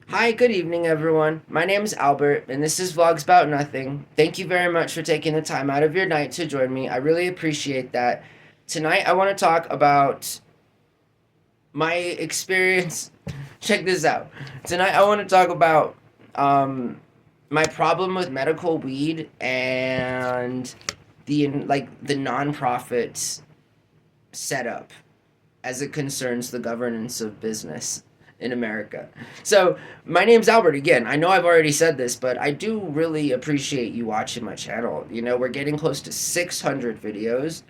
Hi, good evening, everyone. My name is Albert, and this is Vlogs About Nothing. Thank you very much for taking the time out of your night to join me. I really appreciate that. Tonight, I want to talk about my experience. Check this out. Tonight, I want to talk about my problem with medical weed and the nonprofit setup as it concerns the governance of business in America. So, my name's Albert again. I know I've already said this, but I do really appreciate you watching my channel. You know, we're getting close to 600 videos,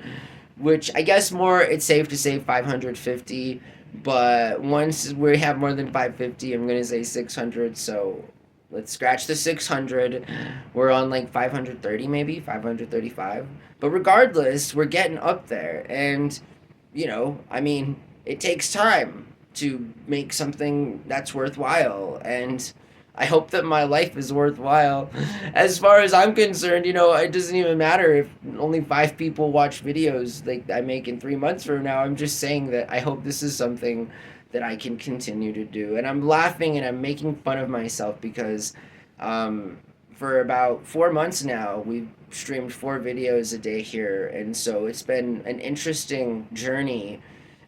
which I guess more, it's safe to say 550. But once we have more than 550, I'm going to say 600. So, let's scratch the 600. We're on like 530, maybe 535. But regardless, we're getting up there. And I mean, it takes time to make something that's worthwhile. And I hope that my life is worthwhile. As far as I'm concerned, it doesn't even matter if only 5 people watch videos like I make in 3 months from now. I'm just saying that I hope this is something that I can continue to do. And I'm laughing and I'm making fun of myself because for about 4 months now, we've streamed 4 videos a day here. And so it's been an interesting journey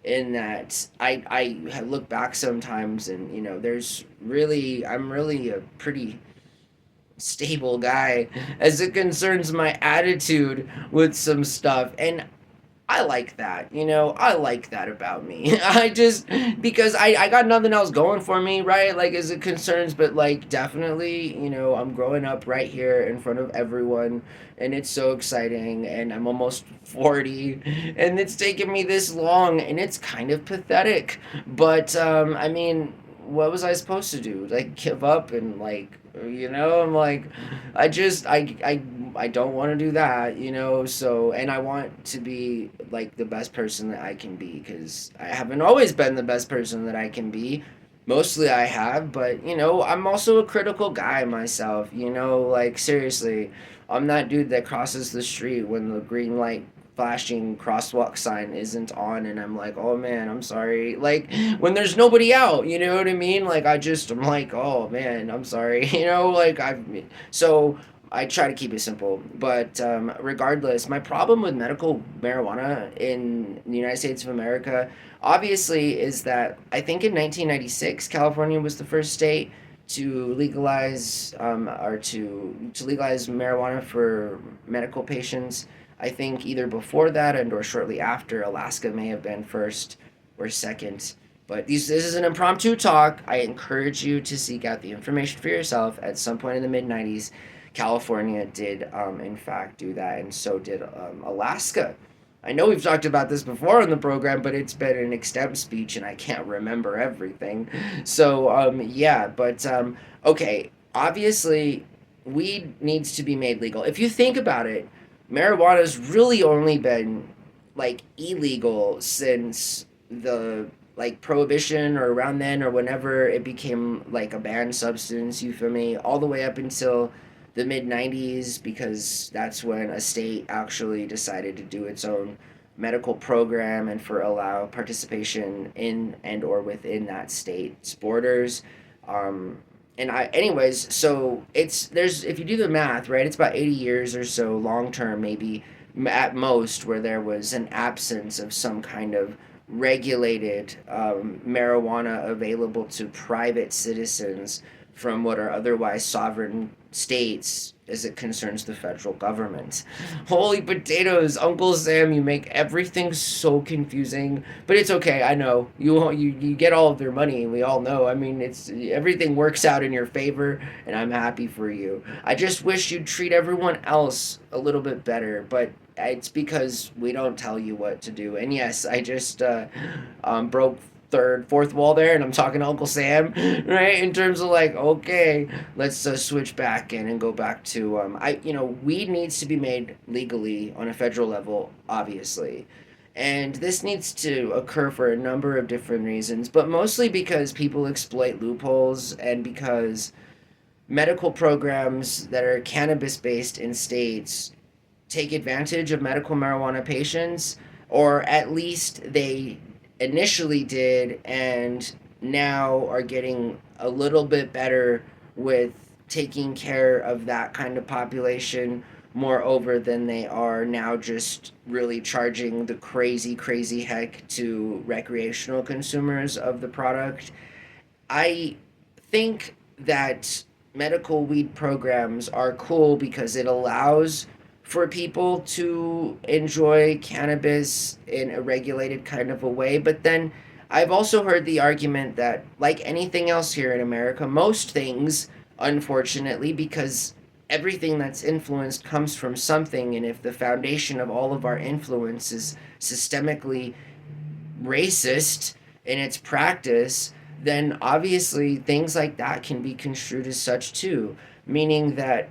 in that I look back sometimes and I'm really a pretty stable guy as it concerns my attitude with some stuff, and I like that. I like that about me. Because I got nothing else going for me, right? Like, as it concerns, but like, definitely, I'm growing up right here in front of everyone, and it's so exciting. And I'm almost 40, and it's taken me this long, and it's kind of pathetic. But, I mean, what was I supposed to do? Like, give up and, like, I'm like, I don't want to do that, so, and I want to be like the best person that I can be, because I haven't always been the best person that I can be. Mostly I have, but I'm also a critical guy myself, like, seriously. I'm that dude that crosses the street when the green light flashing crosswalk sign isn't on, and I'm like, oh man, I'm sorry. Like, when there's nobody out, you know what I mean? Like, I'm like, oh man, I'm sorry. Like, so I try to keep it simple. But regardless, my problem with medical marijuana in the United States of America, obviously, is that I think in 1996, California was the first state to legalize or to legalize marijuana for medical patients. I think either before that and or shortly after, Alaska may have been first or second. But this is an impromptu talk. I encourage you to seek out the information for yourself. At some point in the mid 90s, California did, in fact, do that, and so did Alaska. I know we've talked about this before on the program, but it's been an extemp speech, and I can't remember everything. So, yeah, but okay, obviously, weed needs to be made legal. If you think about it, marijuana's really only been like illegal since the like prohibition or around then or whenever it became like a banned substance, you feel me, all the way up until the mid 90s, because that's when a state actually decided to do its own medical program and for allow participation in and or within that state's borders. Anyways, so there's, if you do the math, right, it's about 80 years or so long term, maybe at most, where there was an absence of some kind of regulated marijuana available to private citizens from what are otherwise sovereign states as it concerns the federal government. Holy potatoes, Uncle Sam, you make everything so confusing, but it's okay. I know you get all of their money. We all know. I mean, it's everything works out in your favor, and I'm happy for you. I just wish you'd treat everyone else a little bit better, but it's because we don't tell you what to do. And yes, I just broke third, fourth wall there, and I'm talking to Uncle Sam, right? In terms of like, okay, let's switch back in and go back to weed needs to be made legally on a federal level, obviously. And this needs to occur for a number of different reasons, but mostly because people exploit loopholes and because medical programs that are cannabis based in states take advantage of medical marijuana patients, or at least they initially did, and now are getting a little bit better with taking care of that kind of population moreover than they are now just really charging the crazy heck to recreational consumers of the product. I think that medical weed programs are cool because it allows for people to enjoy cannabis in a regulated kind of a way. But then I've also heard the argument that, like anything else here in America, most things, unfortunately, because everything that's influenced comes from something, and if the foundation of all of our influence is systemically racist in its practice, then obviously things like that can be construed as such too. Meaning that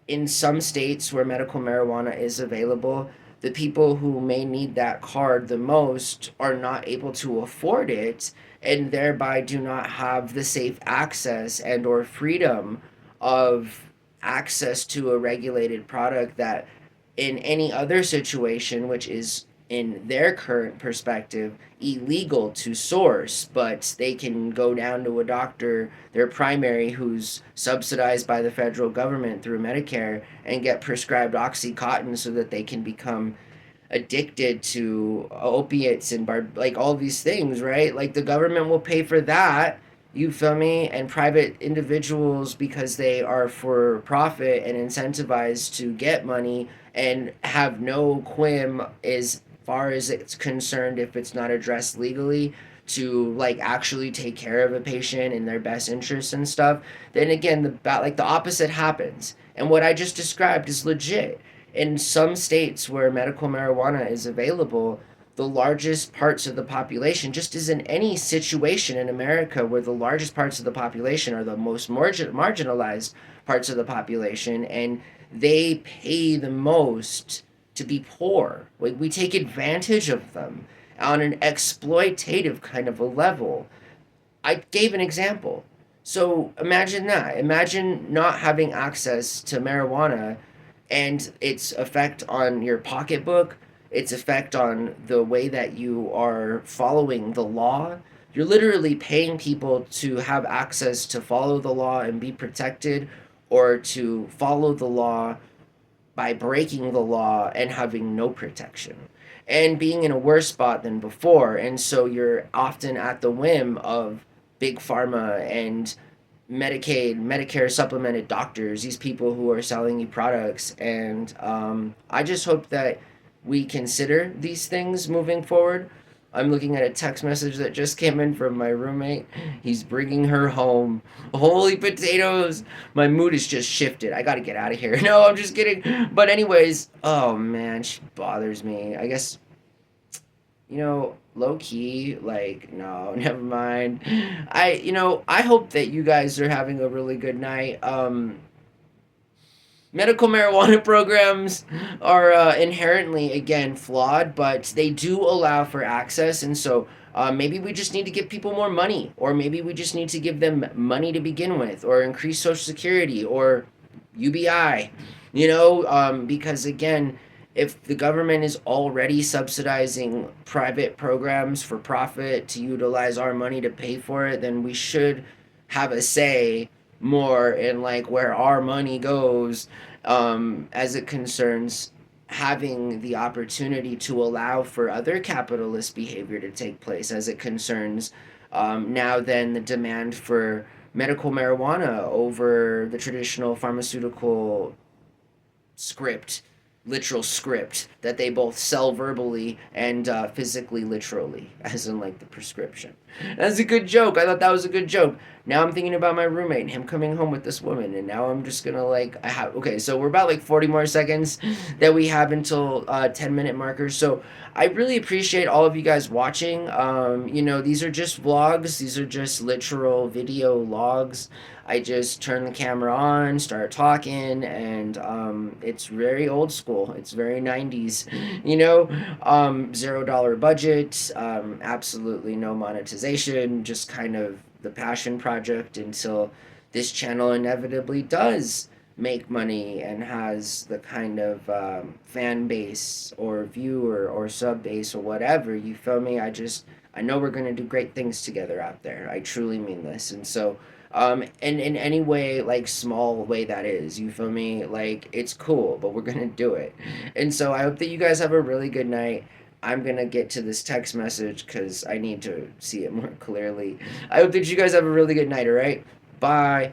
in some states where medical marijuana is available, the people who may need that card the most are not able to afford it and thereby do not have the safe access and or freedom of access to a regulated product that in any other situation, which is in their current perspective illegal to source, but they can go down to a doctor, their primary, who's subsidized by the federal government through Medicare, and get prescribed Oxycontin so that they can become addicted to opiates and like all these things, right? Like the government will pay for that. You feel me? And private individuals, because they are for profit and incentivized to get money and have no quim as far as it's concerned if it's not addressed legally to like actually take care of a patient in their best interest and stuff, then again the opposite happens. And what I just described is legit. In some states where medical marijuana is available, the largest parts of the population, just as in any situation in America where the largest parts of the population are the most marginalized parts of the population, and they pay the most to be poor. Like we take advantage of them on an exploitative kind of a level. I gave an example. So imagine that. Imagine not having access to marijuana and its effect on your pocketbook, its effect on the way that you are following the law. You're literally paying people to have access to follow the law and be protected, or to follow the law by breaking the law and having no protection and being in a worse spot than before. And so you're often at the whim of big pharma and Medicaid, Medicare supplemented doctors, these people who are selling you products. And I just hope that we consider these things moving forward. I'm looking at a text message that just came in from my roommate. He's bringing her home. Holy potatoes! My mood is just shifted. I gotta get out of here. No, I'm just kidding. But, anyways, oh man, she bothers me. I guess, low key, like, no, never mind. I hope that you guys are having a really good night. Medical marijuana programs are inherently, again, flawed, but they do allow for access, and so maybe we just need to give people more money, or maybe we just need to give them money to begin with, or increase Social Security, or UBI, because again, if the government is already subsidizing private programs for profit to utilize our money to pay for it, then we should have a say more in like where our money goes, as it concerns having the opportunity to allow for other capitalist behavior to take place, as it concerns now then the demand for medical marijuana over the traditional pharmaceutical script, literal script that they both sell verbally and physically, literally, as in like the prescription. That's a good joke. I thought that was a good joke. Now I'm thinking about my roommate and him coming home with this woman, and now I'm just gonna like I have okay. So we're about like 40 more seconds that we have until 10-minute markers. So I really appreciate all of you guys watching. These are just vlogs. These are just literal video logs. I just turn the camera on, start talking, and it's very old school. It's very 90s, $0 budget, absolutely no monetization, just kind of the passion project until this channel inevitably does make money and has the kind of fan base or viewer or sub base or whatever. You feel me? I know we're gonna do great things together out there. I truly mean this. And so, in any way, like small way that is, you feel me? Like it's cool, but we're gonna do it. And so I hope that you guys have a really good night. I'm gonna get to this text message because I need to see it more clearly. I hope that you guys have a really good night. All right, bye.